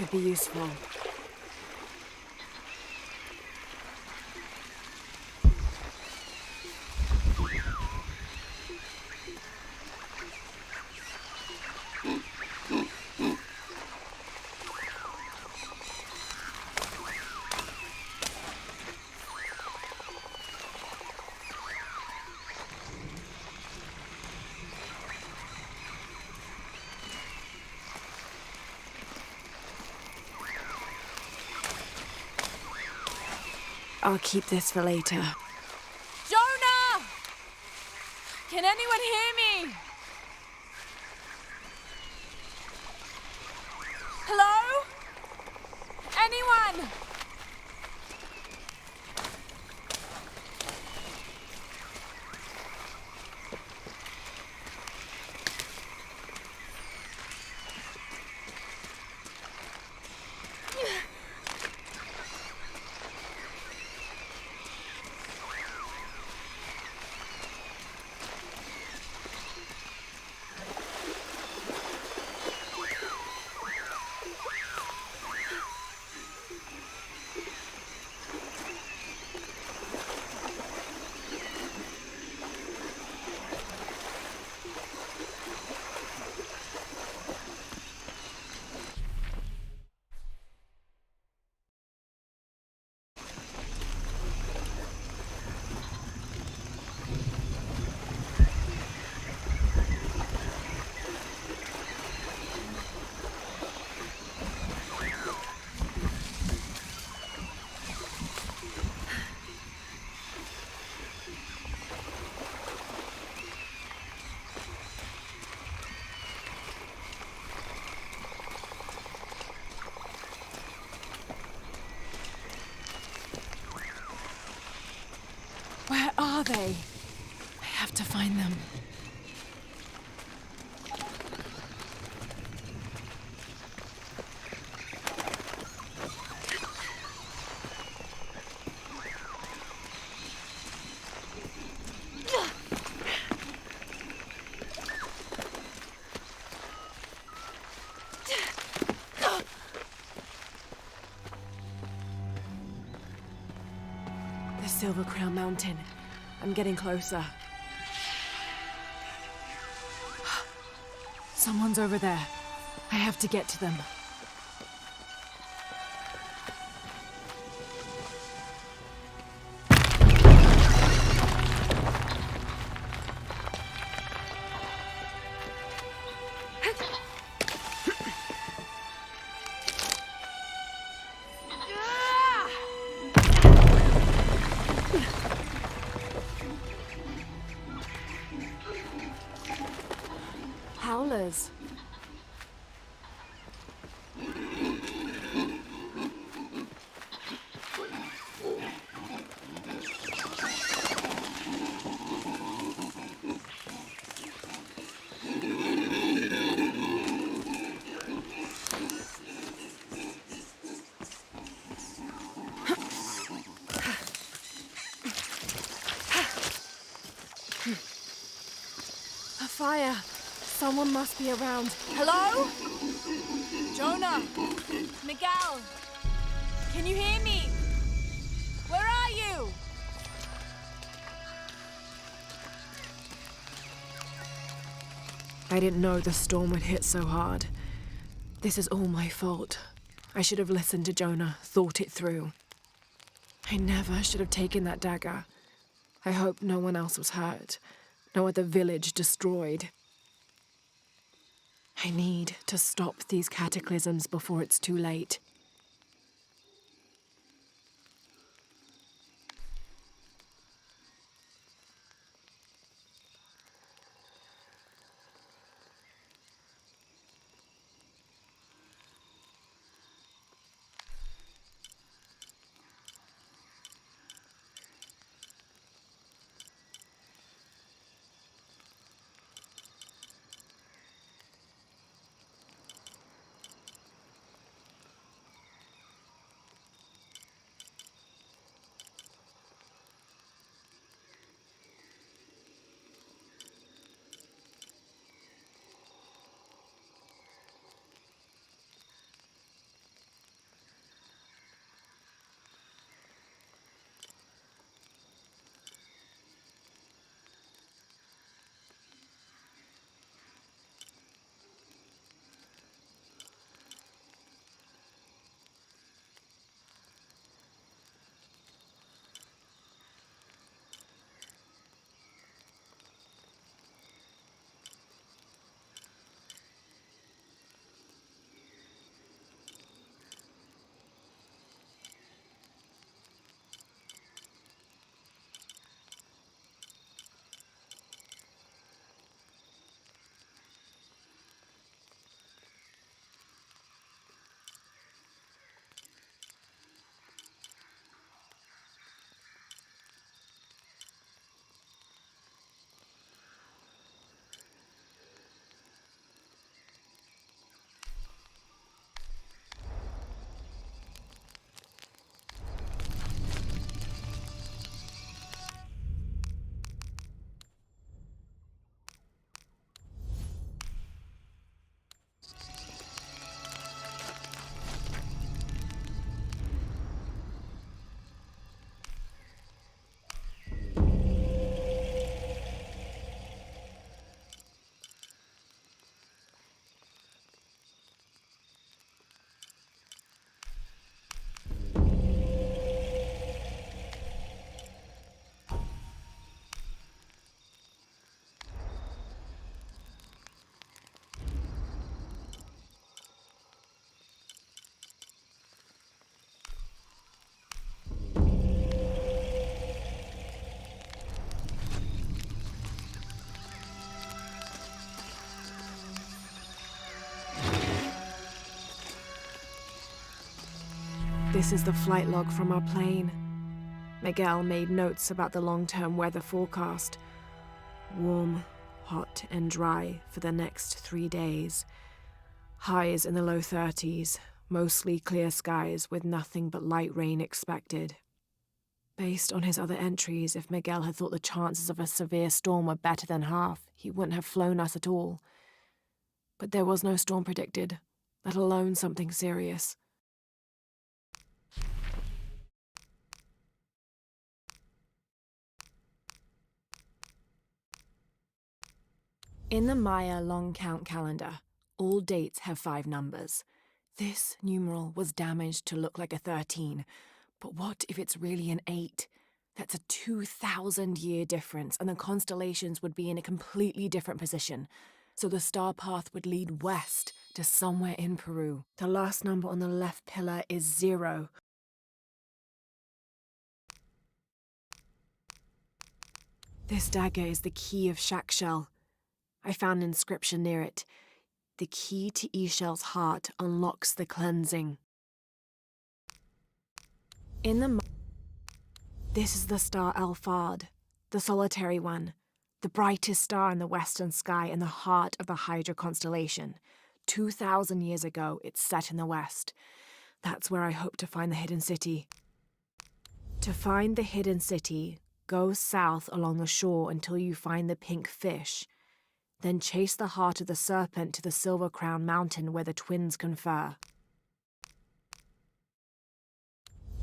could be useful. I'll keep this for later. Jonah! Can anyone hear me? Hello? Anyone? Where are they? I have to find them. The Silver Crown Mountain. I'm getting closer. Someone's over there. I have to get to them. Howlers. A fire. Someone must be around. Hello? Jonah? Miguel? Can you hear me? Where are you? I didn't know the storm would hit so hard. This is all my fault. I should have listened to Jonah, thought it through. I never should have taken that dagger. I hope no one else was hurt. No other village destroyed. I need to stop these cataclysms before it's too late. This is the flight log from our plane. Miguel made notes about the long-term weather forecast. Warm, hot, and dry for the next 3 days. Highs in the low 30s, mostly clear skies with nothing but light rain expected. Based on his other entries, if Miguel had thought the chances of a severe storm were better than half, he wouldn't have flown us at all. But there was no storm predicted, let alone something serious. In the Maya long count calendar, all dates have 5 numbers. This numeral was damaged to look like a 13, but what if it's really an 8? That's a 2,000-year difference, and the constellations would be in a completely different position. So the star path would lead west to somewhere in Peru. The last number on the left pillar is 0. This dagger is the key of Shakshel. I found an inscription near it. The key to Ishel's heart unlocks the cleansing. This is the star Alphard, the solitary one, the brightest star in the western sky and the heart of the Hydra constellation. 2,000 years ago, it's set in the west. That's where I hope to find the hidden city. To find the hidden city, go south along the shore until you find the pink fish. Then chase the heart of the serpent to the Silver Crown Mountain where the twins confer.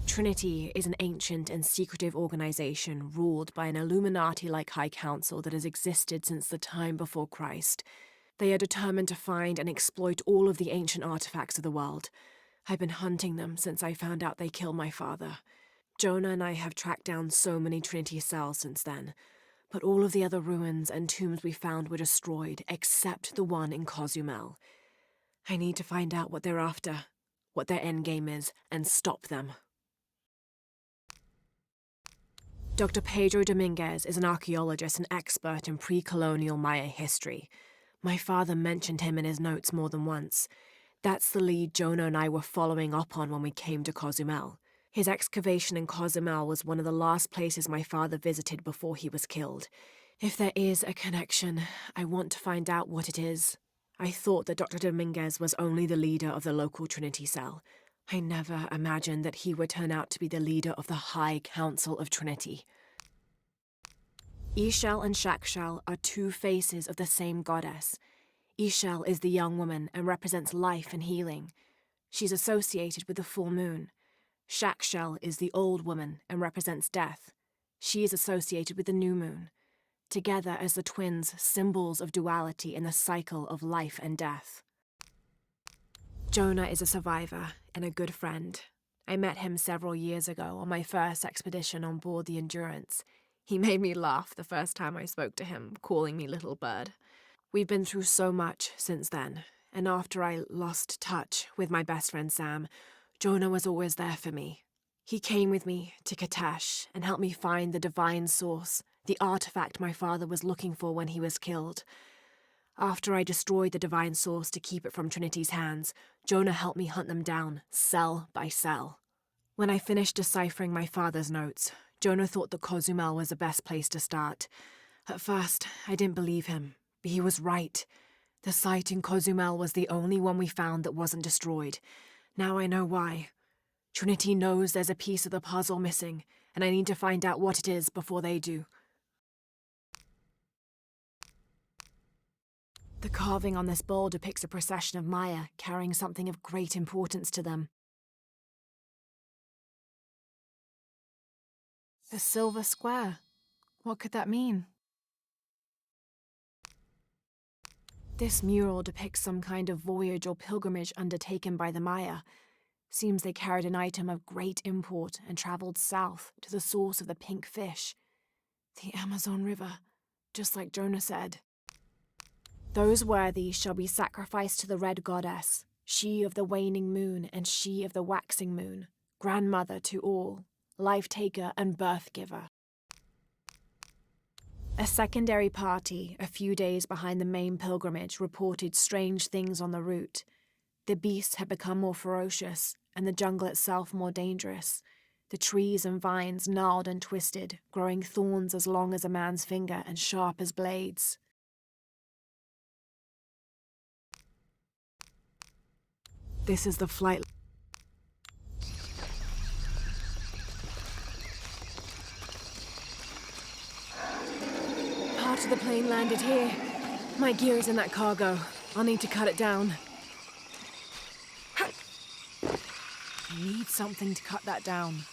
Trinity is an ancient and secretive organization ruled by an Illuminati-like High Council that has existed since the time before Christ. They are determined to find and exploit all of the ancient artifacts of the world. I've been hunting them since I found out they killed my father. Jonah and I have tracked down so many Trinity cells since then, but all of the other ruins and tombs we found were destroyed except the one in Cozumel. I need to find out what they're after, what their endgame is, and stop them. Dr. Pedro Dominguez is an archaeologist and expert in pre-colonial Maya history. My father mentioned him in his notes more than once. That's the lead Jonah and I were following up on when we came to Cozumel. His excavation in Cozumel was one of the last places my father visited before he was killed. If there is a connection, I want to find out what it is. I thought that Dr. Dominguez was only the leader of the local Trinity cell. I never imagined that he would turn out to be the leader of the High Council of Trinity. Ishel and Shakshel are 2 faces of the same goddess. Ishel is the young woman and represents life and healing. She's associated with the full moon. Shakshel is the old woman and represents death. She is associated with the new moon. Together as the twins, symbols of duality in the cycle of life and death. Jonah is a survivor and a good friend. I met him several years ago on my first expedition on board the Endurance. He made me laugh the first time I spoke to him, calling me Little Bird. We've been through so much since then, and after I lost touch with my best friend Sam, Jonah was always there for me. He came with me to Katesh and helped me find the divine source, the artifact my father was looking for when he was killed. After I destroyed the divine source to keep it from Trinity's hands, Jonah helped me hunt them down, cell by cell. When I finished deciphering my father's notes, Jonah thought that Cozumel was the best place to start. At first, I didn't believe him, but he was right. The site in Cozumel was the only one we found that wasn't destroyed. Now I know why. Trinity knows there's a piece of the puzzle missing, and I need to find out what it is before they do. The carving on this bowl depicts a procession of Maya carrying something of great importance to them. The silver square. What could that mean? This mural depicts some kind of voyage or pilgrimage undertaken by the Maya. Seems they carried an item of great import and traveled south to the source of the pink fish. The Amazon River, just like Jonah said. Those worthy shall be sacrificed to the red goddess, she of the waning moon and she of the waxing moon, grandmother to all, life-taker and birth-giver. A secondary party, a few days behind the main pilgrimage, reported strange things on the route. The beasts had become more ferocious, and the jungle itself more dangerous. The trees and vines gnarled and twisted, growing thorns as long as a man's finger and sharp as blades. This is the flight. Part of the plane landed here. My gear is in that cargo. I'll need to cut it down. I need something to cut that down.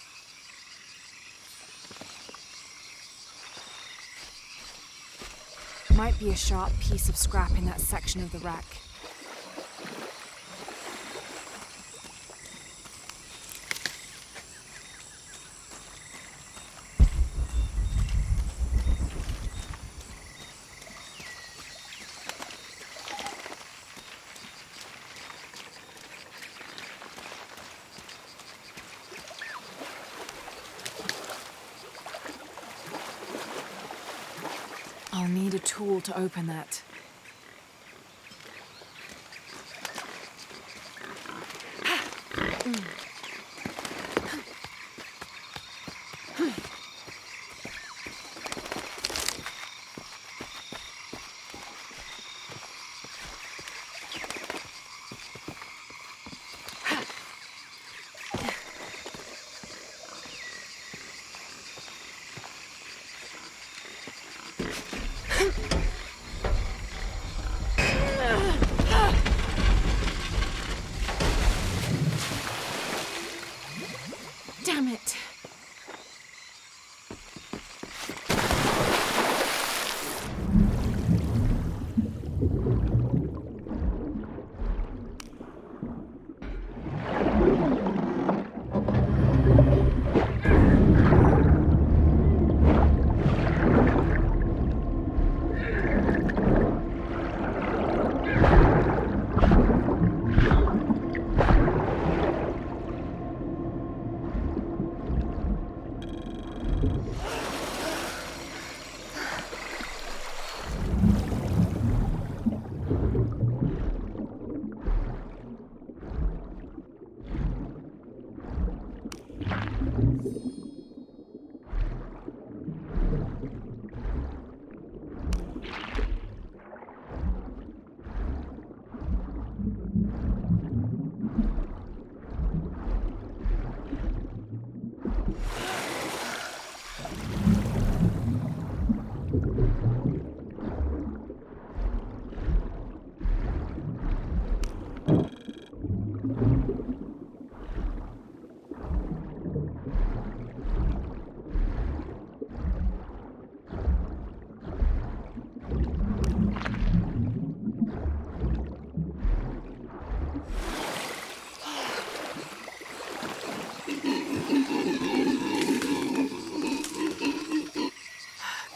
Might be a sharp piece of scrap in that section of the wreck. I'll need a tool to open that. Damn it!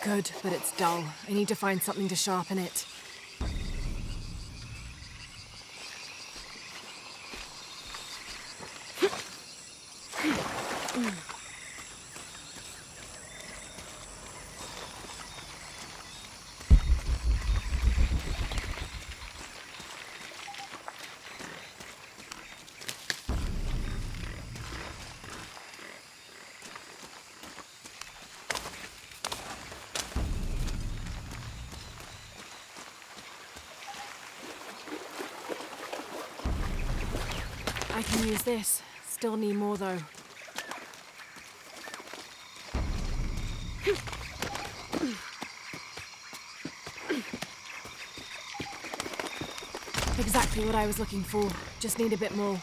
Good, but it's dull. I need to find something to sharpen it. I can use this. Still need more, though. Exactly what I was looking for. Just need a bit more.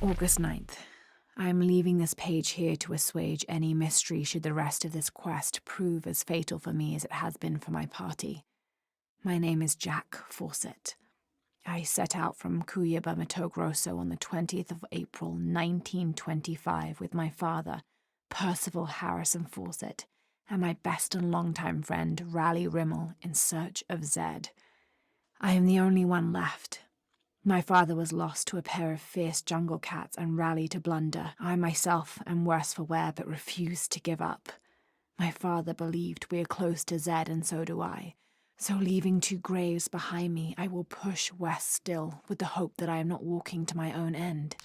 August 9th. I am leaving this page here to assuage any mystery should the rest of this quest prove as fatal for me as it has been for my party. My name is Jack Fawcett. I set out from Cuyaba Mato Grosso on the 20th of April 1925 with my father, Percival Harrison Fawcett, and my best and longtime friend, Raleigh Rimmel, in search of Zed. I am the only one left. My father was lost to a pair of fierce jungle cats and Raleigh to Blunder. I myself am worse for wear but refuse to give up. My father believed we are close to Zed, and so do I. So leaving two graves behind me, I will push west still, with the hope that I am not walking to my own end.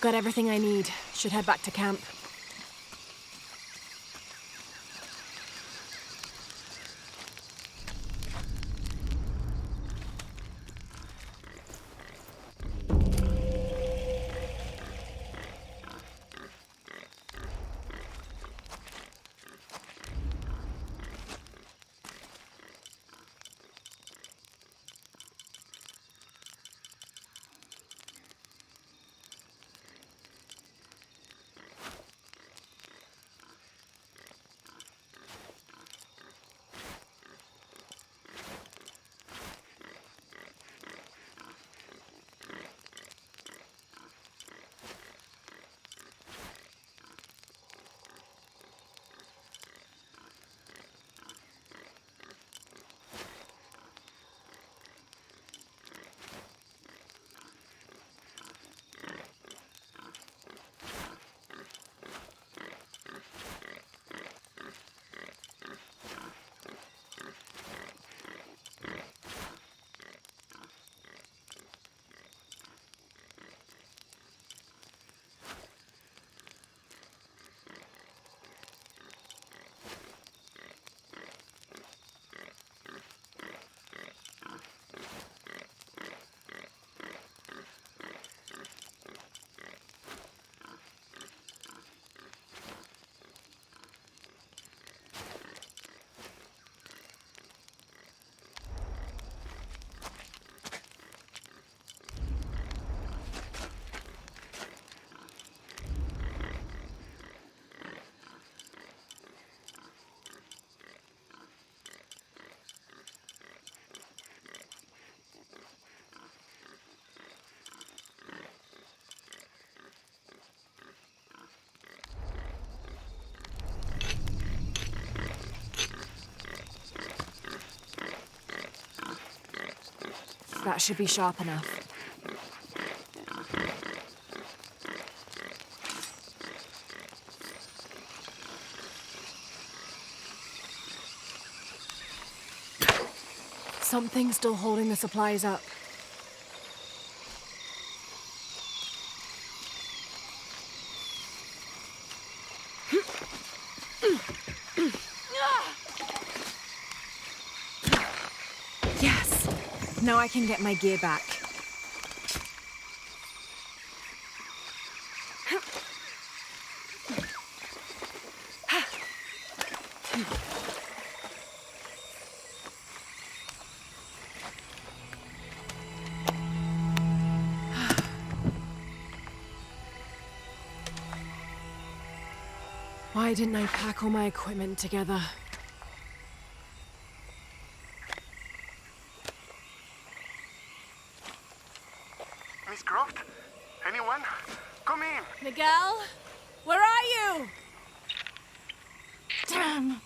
Got everything I need. Should head back to camp. That should be sharp enough. something still holding the supplies up. Yes! Now I can get my gear back. Why didn't I pack all my equipment together? Miss Croft? Anyone? Come in! Miguel? Where are you? Damn!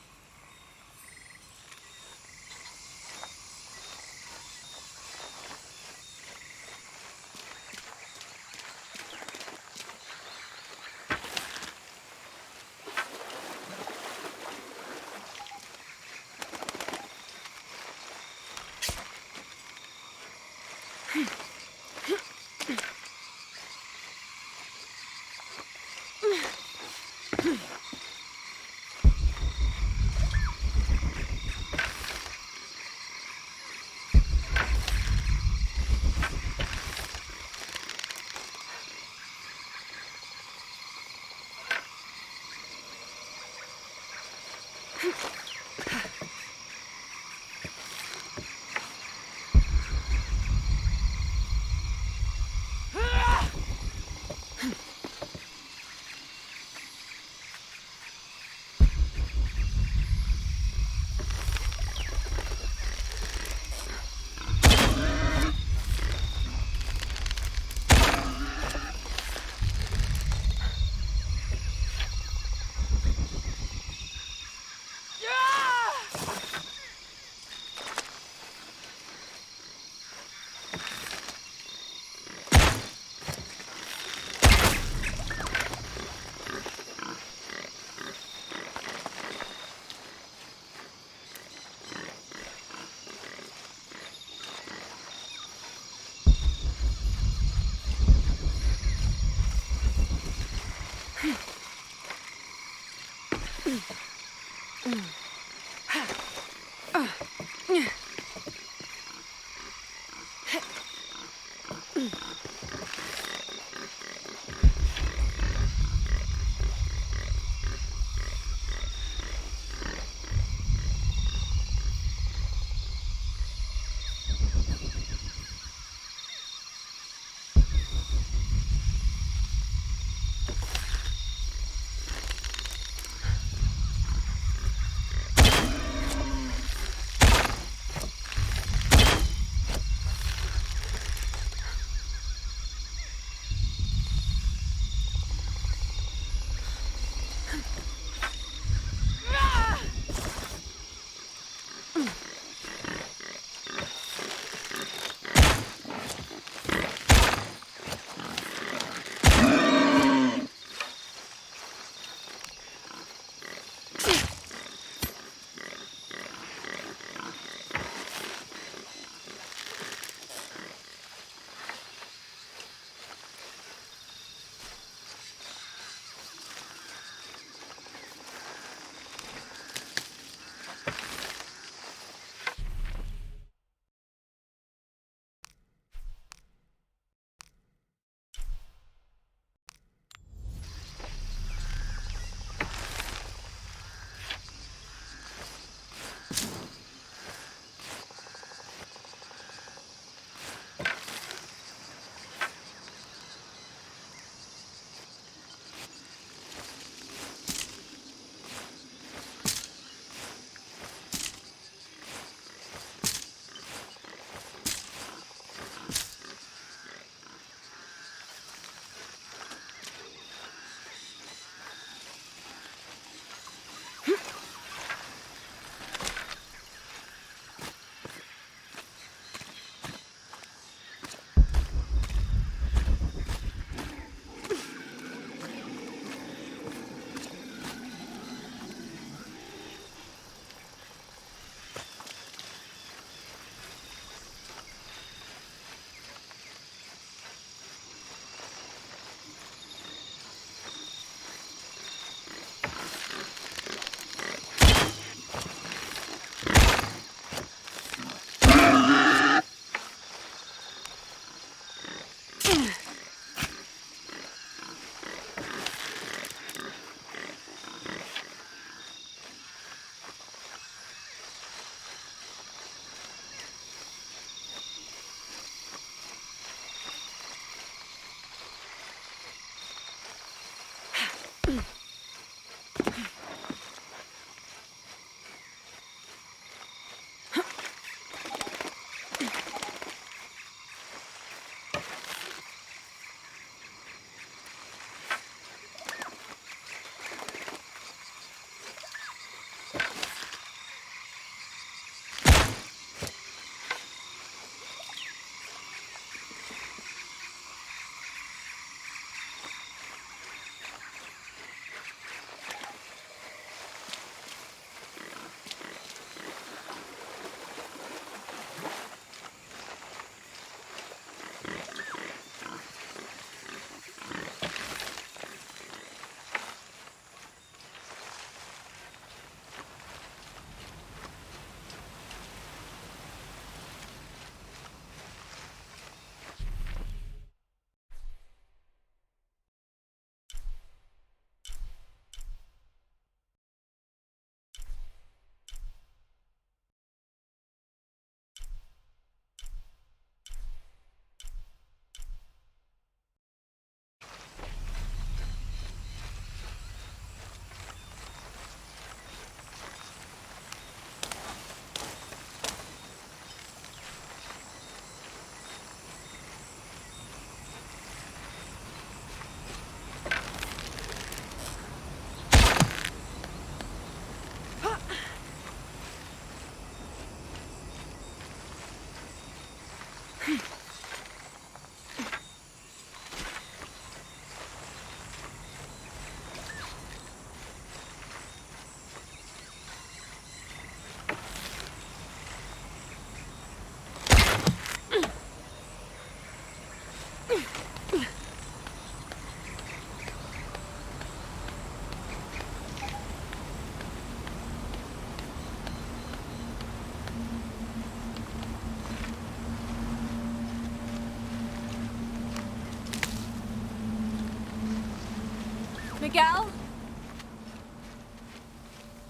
Miguel?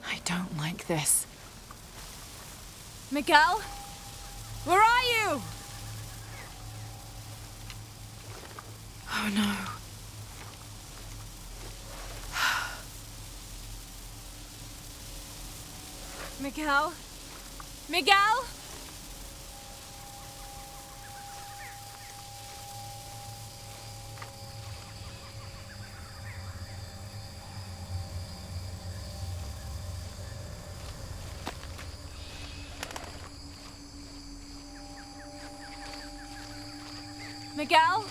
I don't like this. Miguel? Where are you? Oh no. Miguel? Miguel? Miguel?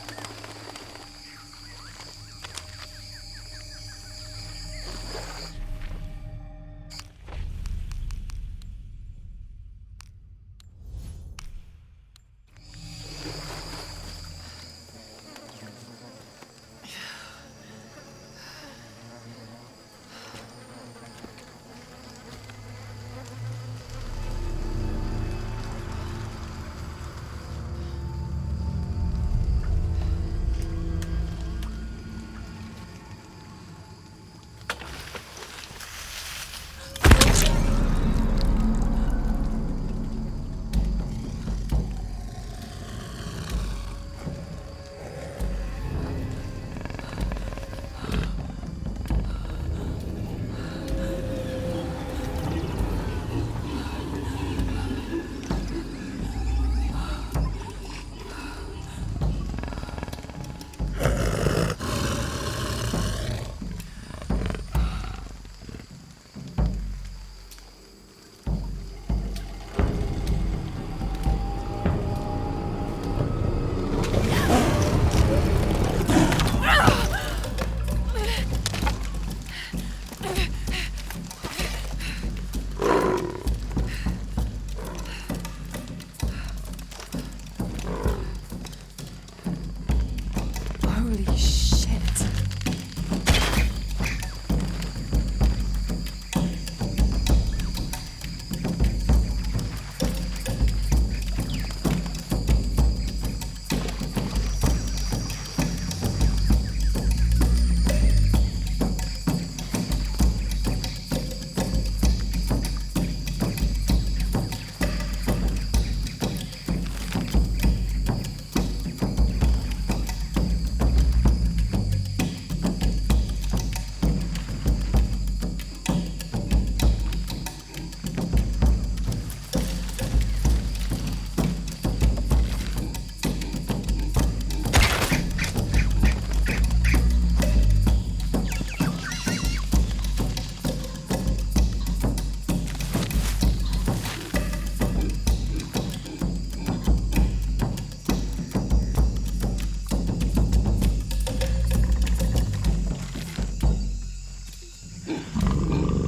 Holy shit.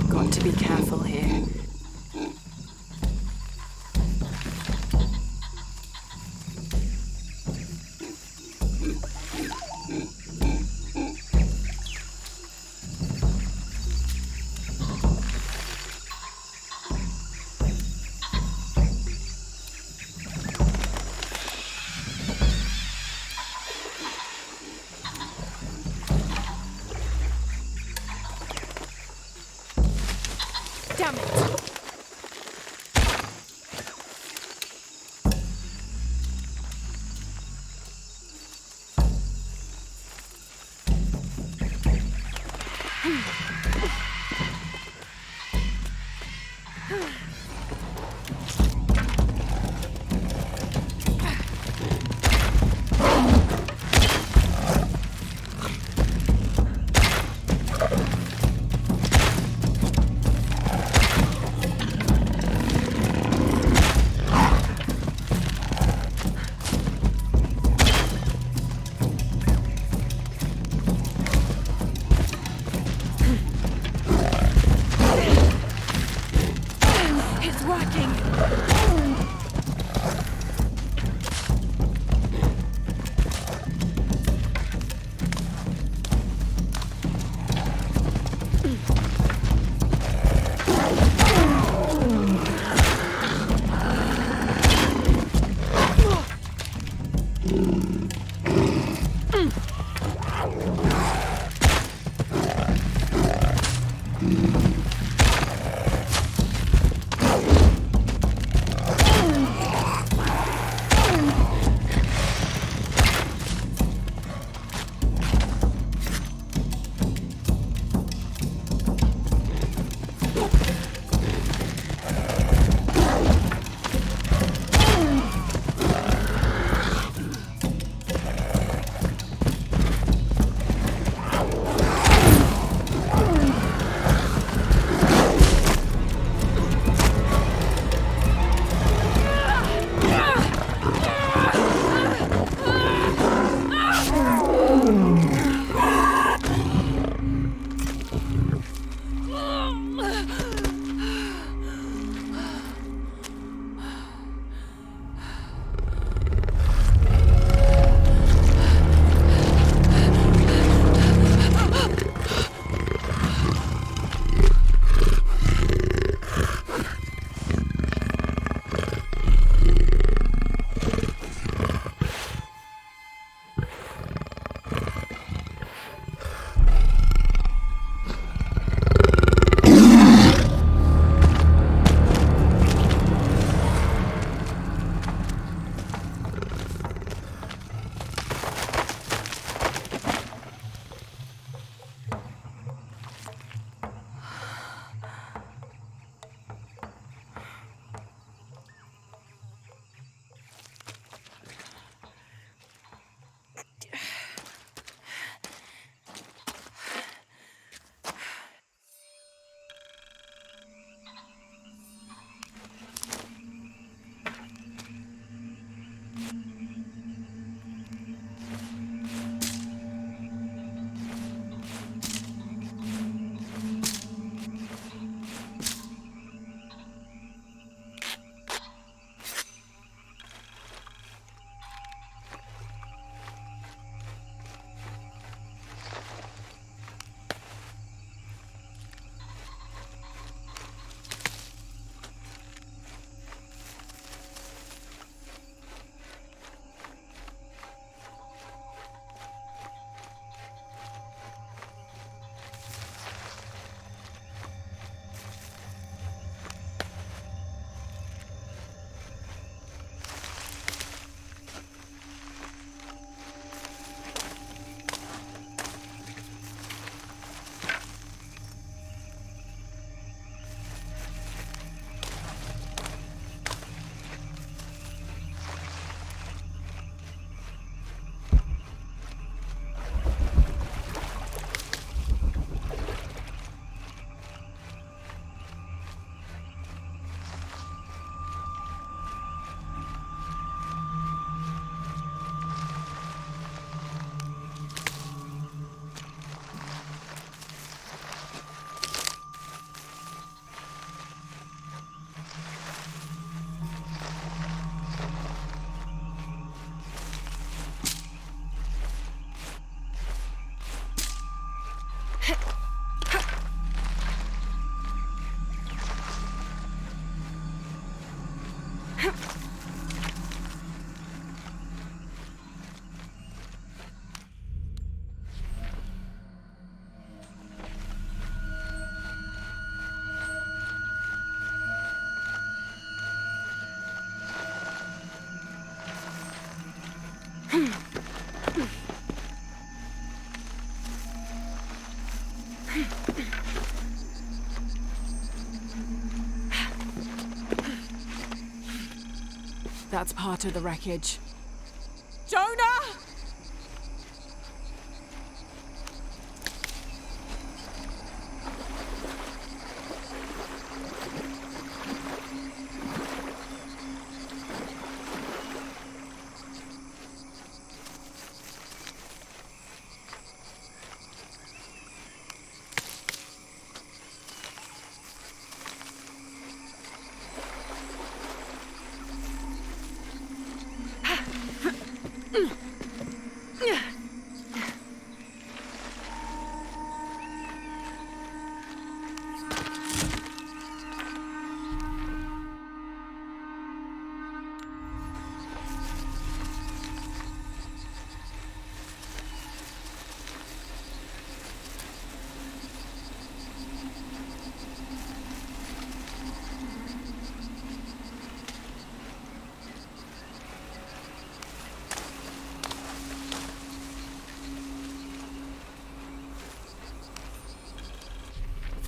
Got to be careful here. Damn it! That's part of the wreckage. Jonah!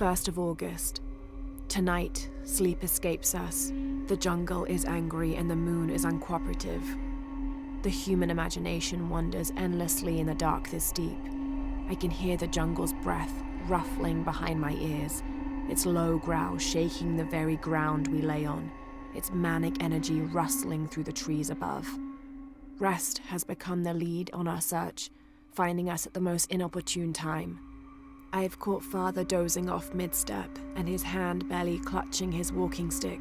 1st of August. Tonight, sleep escapes us. The jungle is angry and the moon is uncooperative. The human imagination wanders endlessly in the dark this deep. I can hear the jungle's breath ruffling behind my ears, its low growl shaking the very ground we lay on, its manic energy rustling through the trees above. Rest has become the lead on our search, finding us at the most inopportune time. I have caught Father dozing off mid-step and his hand barely clutching his walking stick.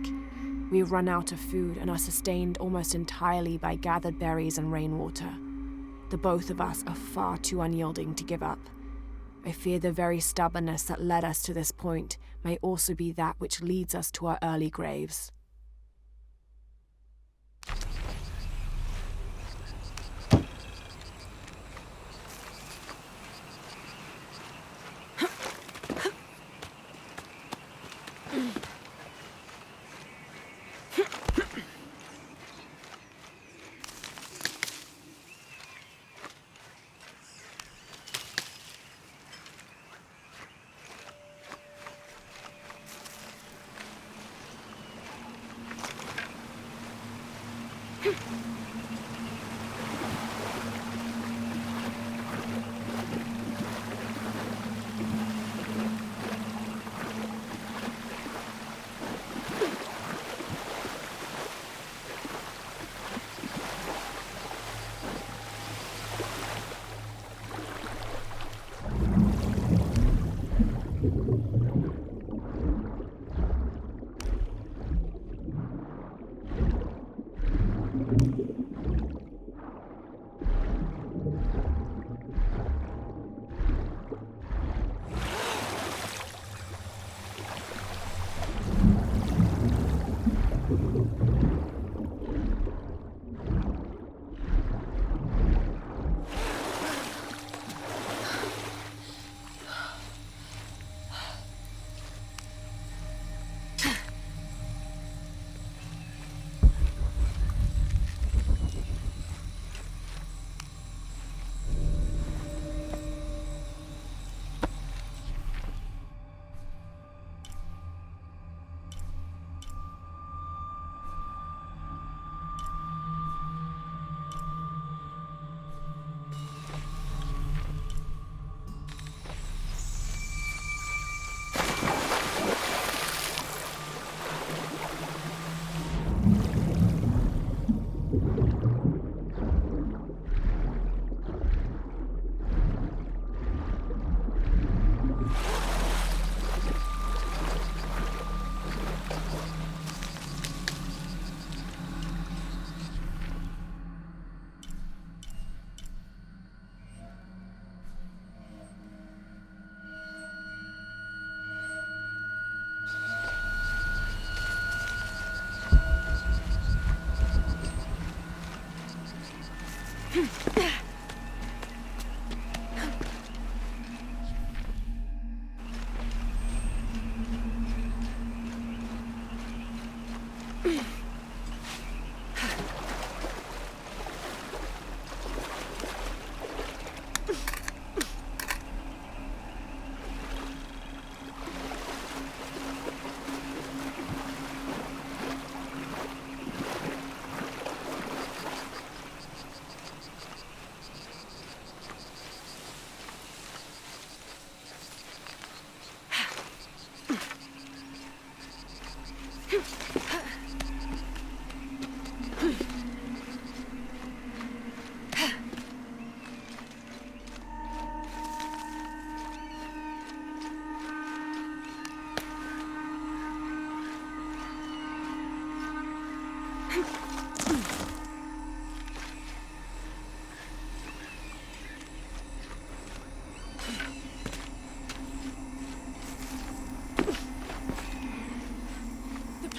We run out of food and are sustained almost entirely by gathered berries and rainwater. The both of us are far too unyielding to give up. I fear the very stubbornness that led us to this point may also be that which leads us to our early graves.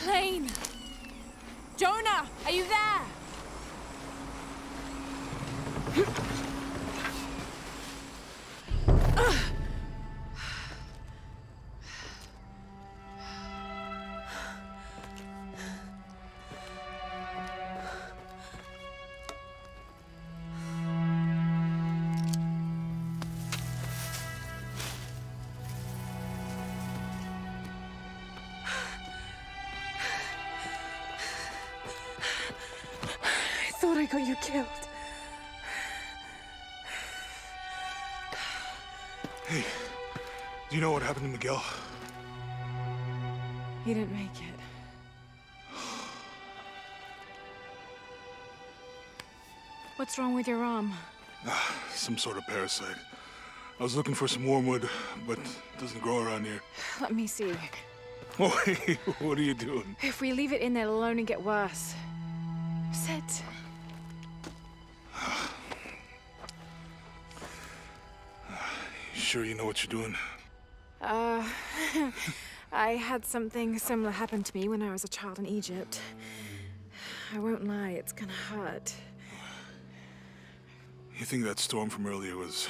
Plane! Jonah, are you there? got you killed. Hey, do you know what happened to Miguel? He didn't make it. What's wrong with your arm? Some sort of parasite. I was looking for some wormwood, but it doesn't grow around here. Let me see. Oh, hey, what are you doing? If we leave it in there, it'll only get worse. Sit. Sure you know what you're doing? I had something similar happen to me when I was a child in Egypt. I won't lie, it's gonna hurt. You think that storm from earlier was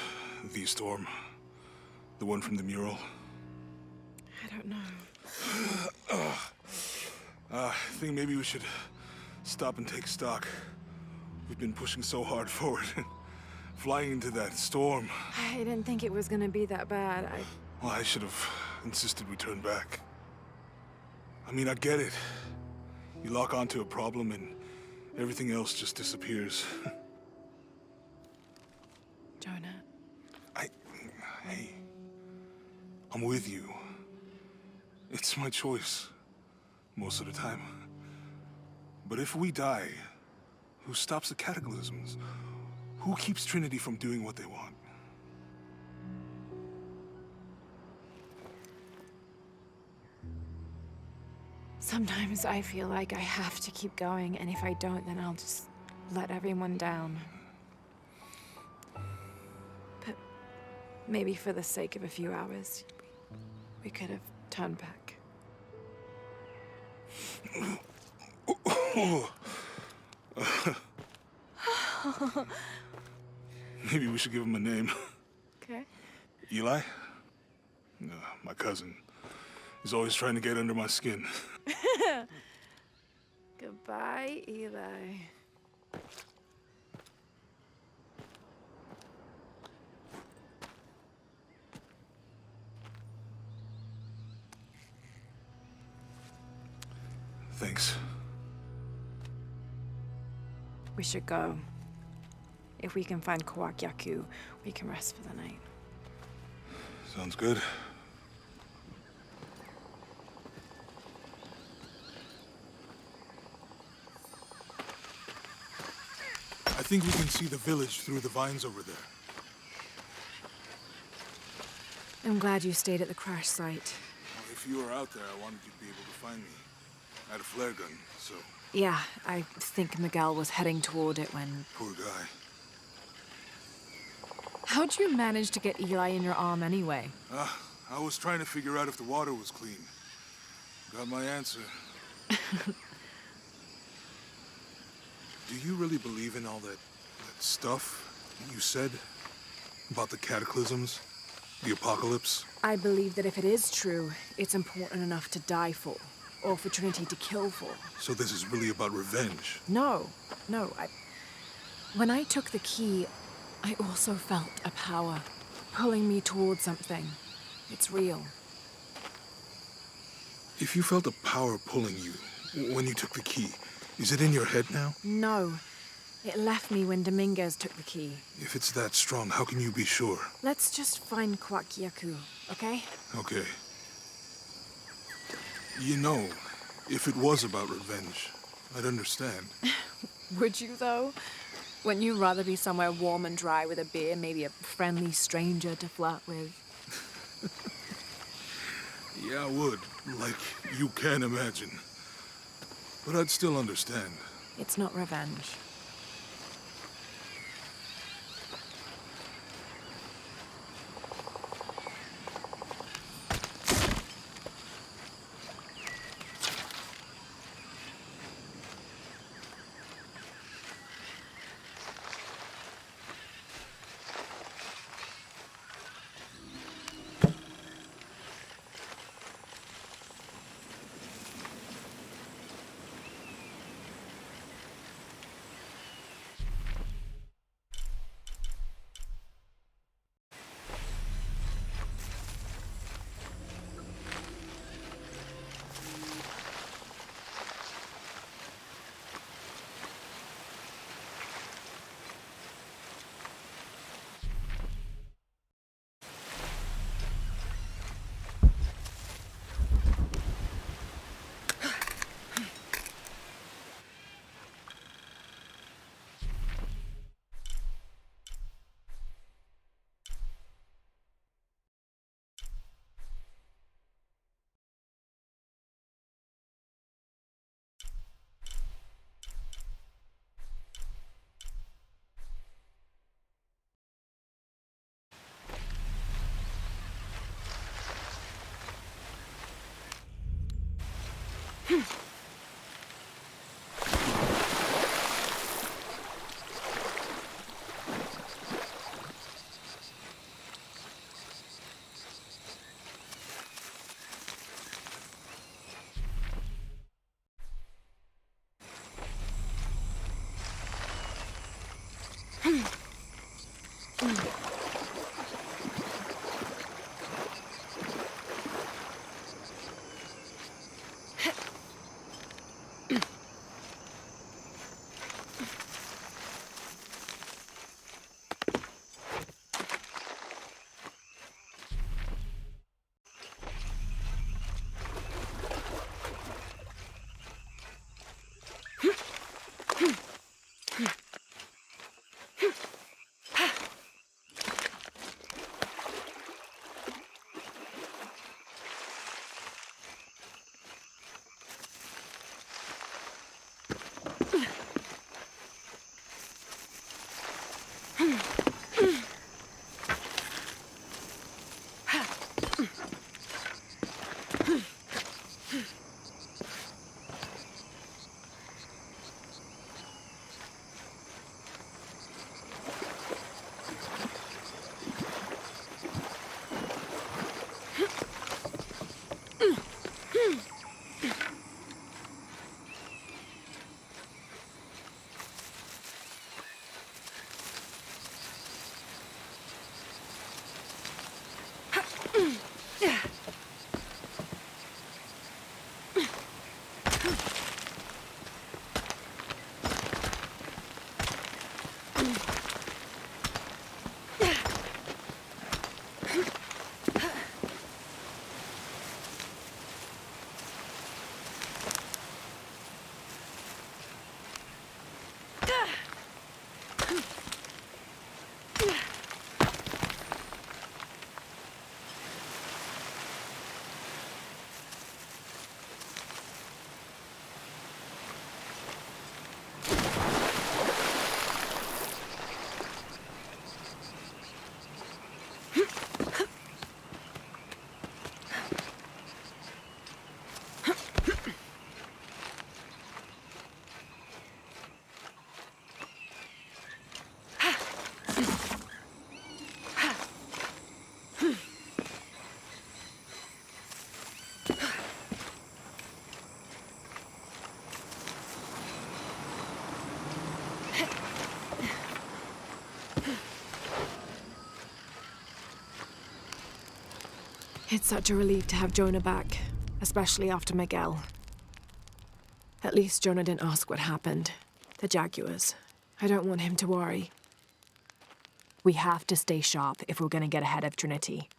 the storm? The one from the mural? I don't know. I think maybe we should stop and take stock. We've been pushing so hard forward. Flying into that storm. I didn't think it was gonna be that bad. Well, I should have insisted we turn back. I mean, I get it. You lock onto a problem and everything else just disappears. Jonah. Hey, I'm with you. It's my choice, most of the time. But if we die, who stops the cataclysms? Who keeps Trinity from doing what they want? Sometimes I feel like I have to keep going, and if I don't, then I'll just let everyone down. But maybe for the sake of a few hours, we could have turned back. Maybe we should give him a name. Okay. Eli? My cousin. He's always trying to get under my skin. Goodbye, Eli. Thanks. We should go. If we can find Kawak Yaku, we can rest for the night. Sounds good. I think we can see the village through the vines over there. I'm glad you stayed at the crash site. Well, if you were out there, I wanted you to be able to find me. I had a flare gun, so... Yeah, I think Miguel was heading toward it when... Poor guy. How'd you manage to get Eli in your arm anyway? I was trying to figure out if the water was clean. Got my answer. Do you really believe in all that stuff you said? About the cataclysms? The apocalypse? I believe that if it is true, it's important enough to die for. Or for Trinity to kill for. So this is really about revenge? No. When I took the key, I also felt a power pulling me towards something. It's real. If you felt a power pulling you when you took the key, is it in your head now? No. It left me when Dominguez took the key. If it's that strong, how can you be sure? Let's just find Kawak Yaku, okay? Okay. You know, if it was about revenge, I'd understand. Would you, though? Wouldn't you rather be somewhere warm and dry with a beer, maybe a friendly stranger to flirt with? Yeah, I would. Like you can imagine. But I'd still understand. It's not revenge. It's such a relief to have Jonah back, especially after Miguel. At least Jonah didn't ask what happened. The Jaguars. I don't want him to worry. We have to stay sharp if we're going to get ahead of Trinity.